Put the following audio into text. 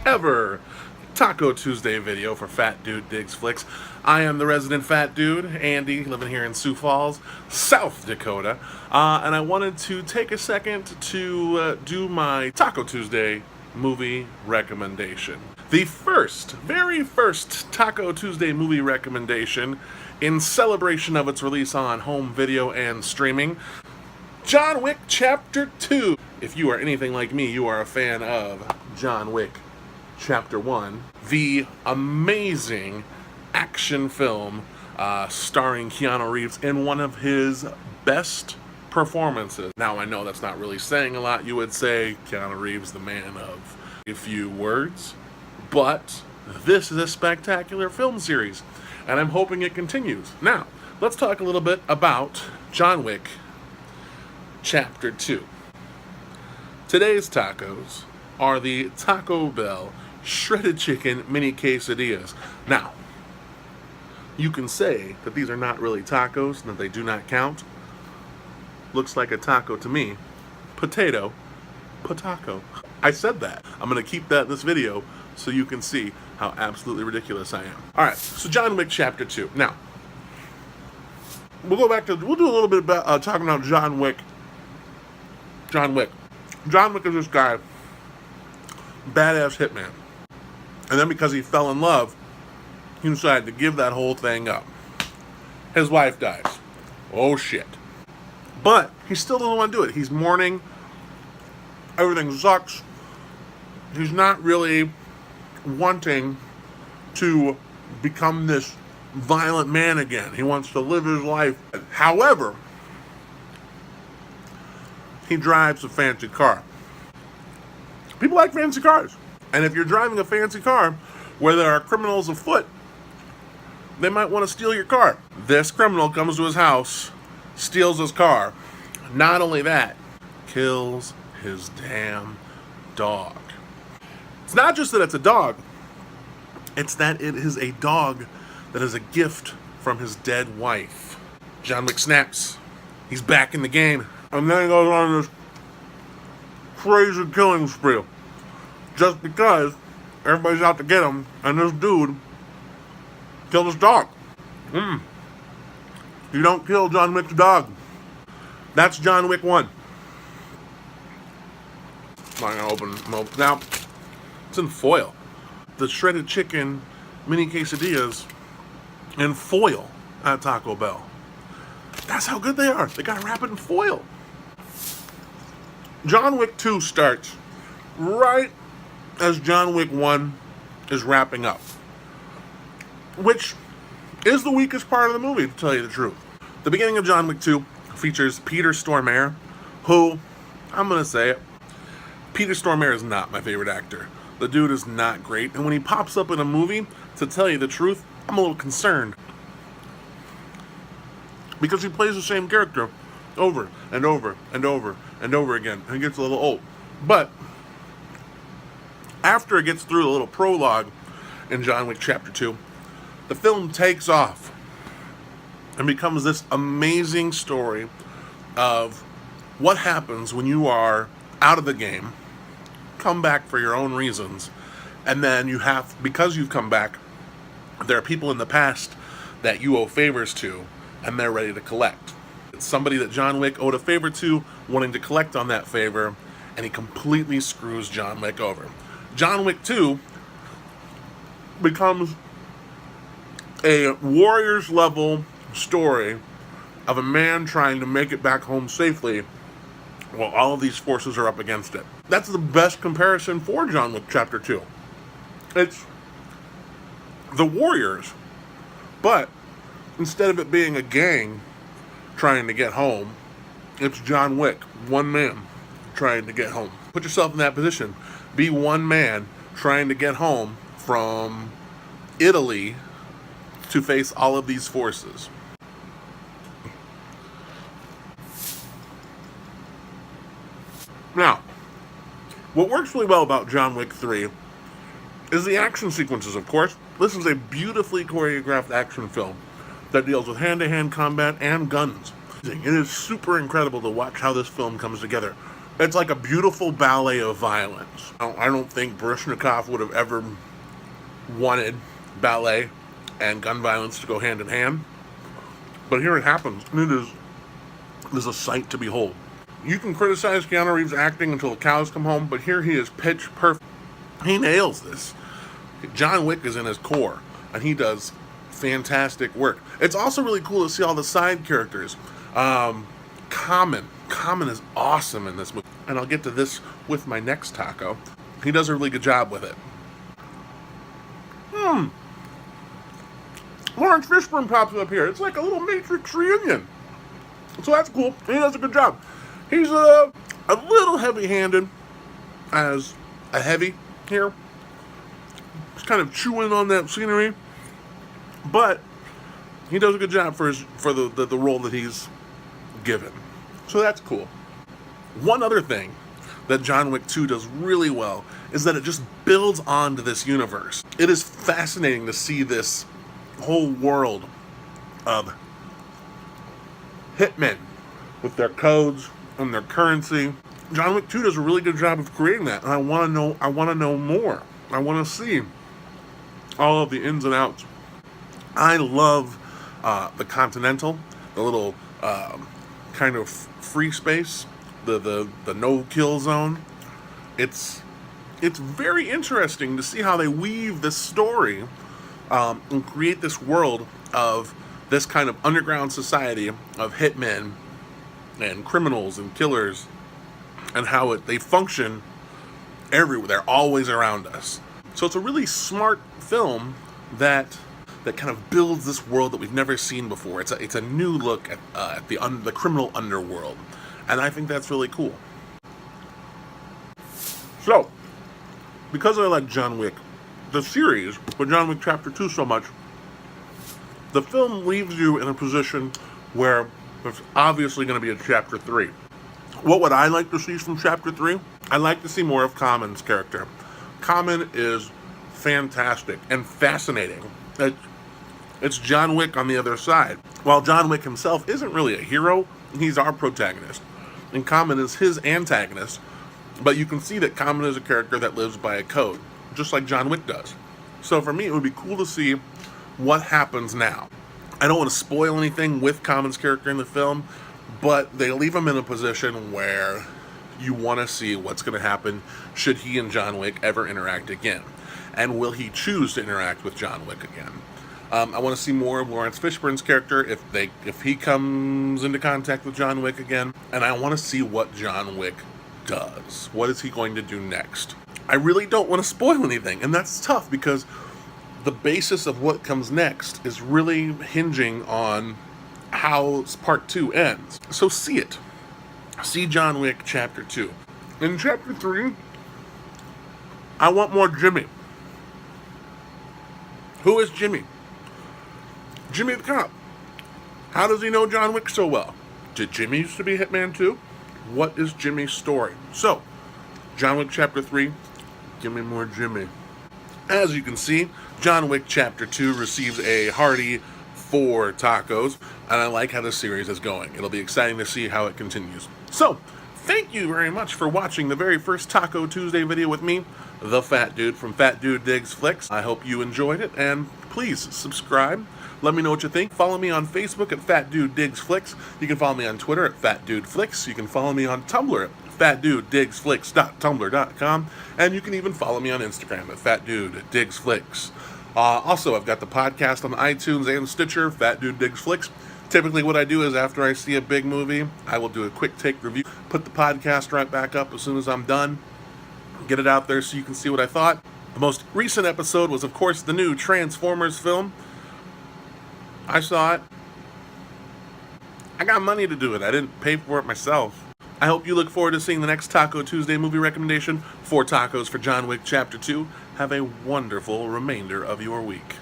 ever Taco Tuesday video for Fat Dude Digs Flicks. I am the resident fat dude, Andy, living here in Sioux Falls, South Dakota, and I wanted to take a second to do my Taco Tuesday movie recommendation. The very first Taco Tuesday movie recommendation in celebration of its release on home video and streaming, John Wick Chapter 2. If you are anything like me, you are a fan of John Wick Chapter 1, the amazing action film starring Keanu Reeves in one of his best performances. Now, I know that's not really saying a lot. You would say Keanu Reeves, the man of a few words, but this is a spectacular film series, and I'm hoping it continues. Now, let's talk a little bit about John Wick Chapter 2. Today's tacos are the Taco Bell shredded chicken mini quesadillas. Now, you can say that these are not really tacos and that they do not count. Looks like a taco to me. Potato. I said that. I'm going to keep that in this video so you can see how absolutely ridiculous I am. Alright, so John Wick Chapter 2. Now, we'll do a little bit about talking about John Wick. John Wick is this guy, badass hitman. And then because he fell in love, he decided to give that whole thing up. His wife dies. Oh shit. But he still doesn't want to do it. He's mourning. Everything sucks. He's not really wanting to become this violent man again. He wants to live his life. However, he drives a fancy car. People like fancy cars. And if you're driving a fancy car where there are criminals afoot, they might want to steal your car. This criminal comes to his house, steals his car. Not only that, kills his damn dog. It's not just that it's a dog, it's that it is a dog that is a gift from his dead wife. John Wick snaps. He's back in the game. And then he goes on this crazy killing spree. Just because everybody's out to get him, and this dude killed his dog. You don't kill John Wick's dog. That's John Wick 1. I'm not going to open now. It's in foil. The shredded chicken mini quesadillas in foil at Taco Bell. That's how good they are. They got to wrap it in foil. John Wick 2 starts right as John Wick 1 is wrapping up, which is the weakest part of the movie, to tell you the truth. The beginning of John Wick 2 features Peter Stormare, who, I'm going to say it, Peter Stormare is not my favorite actor. The dude is not great, and when he pops up in a movie, to tell you the truth, I'm a little concerned. Because he plays the same character over and over and over and over again, and it gets a little old. But after it gets through the little prologue in John Wick Chapter 2, the film takes off and becomes this amazing story of what happens when you are out of the game, come back for your own reasons, and then you have, because you've come back, there are people in the past that you owe favors to, and they're ready to collect. It's somebody that John Wick owed a favor to, wanting to collect on that favor, and he completely screws John Wick over. John Wick 2 becomes a Warriors level story of a man trying to make it back home safely while all of these forces are up against it. That's the best comparison for John Wick Chapter 2. It's the Warriors, but instead of it being a gang trying to get home, it's John Wick, one man trying to get home. Put yourself in that position. Be one man trying to get home from Italy to face all of these forces. Now, what works really well about John Wick 3 is the action sequences, of course. This is a beautifully choreographed action film that deals with hand-to-hand combat and guns. It is super incredible to watch how this film comes together. It's like a beautiful ballet of violence. I don't think Baryshnikov would have ever wanted ballet and gun violence to go hand in hand. But here it happens, and it is a sight to behold. You can criticize Keanu Reeves' acting until the cows come home, but here he is pitch perfect. He nails this. John Wick is in his core, and he does fantastic work. It's also really cool to see all the side characters. Common is awesome in this movie, and I'll get to this with my next taco. He does a really good job with it. Lawrence Fishburne pops up here. It's like a little Matrix reunion. So that's cool. He does a good job. He's a little heavy-handed as a heavy here. He's kind of chewing on that scenery. But he does a good job for the role that he's given. So that's cool. One other thing that John Wick 2 does really well is that it just builds onto this universe. It is fascinating to see this whole world of hitmen with their codes and their currency. John Wick 2 does a really good job of creating that, and I want to know more. I want to see all of the ins and outs. I love the Continental, the little kind of free space, the no-kill zone. It's very interesting to see how they weave this story and create this world of this kind of underground society of hitmen and criminals and killers, and how they function everywhere. They're always around us. So it's a really smart film that kind of builds this world that we've never seen before. It's a new look at the criminal underworld, and I think that's really cool. So, because I like John Wick, the series, but John Wick Chapter 2 so much, the film leaves you in a position where there's obviously going to be a Chapter 3. What would I like to see from Chapter 3? I'd like to see more of Common's character. Common is fantastic and fascinating. It's John Wick on the other side. While John Wick himself isn't really a hero, he's our protagonist. And Common is his antagonist. But you can see that Common is a character that lives by a code, just like John Wick does. So for me, it would be cool to see what happens now. I don't want to spoil anything with Common's character in the film, but they leave him in a position where you want to see what's going to happen should he and John Wick ever interact again. And will he choose to interact with John Wick again? I want to see more of Lawrence Fishburne's character if he comes into contact with John Wick again. And I want to see what John Wick does. What is he going to do next? I really don't want to spoil anything, and that's tough because the basis of what comes next is really hinging on how Part 2 ends. So see it. See John Wick Chapter 2. In Chapter 3, I want more Jimmy. Who is Jimmy? Jimmy the cop. How does he know John Wick so well? Did Jimmy used to be Hitman too? What is Jimmy's story? So, John Wick Chapter 3, give me more Jimmy. As you can see, John Wick Chapter 2 receives a hearty 4 tacos, and I like how the series is going. It'll be exciting to see how it continues. So, thank you very much for watching the very first Taco Tuesday video with me, the Fat Dude from Fat Dude Digs Flicks. I hope you enjoyed it, and please subscribe. Let me know what you think. Follow me on Facebook at Fat Dude Digs Flicks. You can follow me on Twitter at Fat Dude Flicks. You can follow me on Tumblr at fatdudedigsflicks.tumblr.com, and you can even follow me on Instagram at Fat Dude Digs Flicks. Also, I've got the podcast on iTunes and Stitcher, Fat Dude Digs Flicks. Typically what I do is after I see a big movie, I will do a quick take review, put the podcast right back up as soon as I'm done, get it out there so you can see what I thought. The most recent episode was, of course, the new Transformers film. I saw it. I got money to do it. I didn't pay for it myself. I hope you look forward to seeing the next Taco Tuesday movie recommendation. 4 tacos for John Wick Chapter 2. Have a wonderful remainder of your week.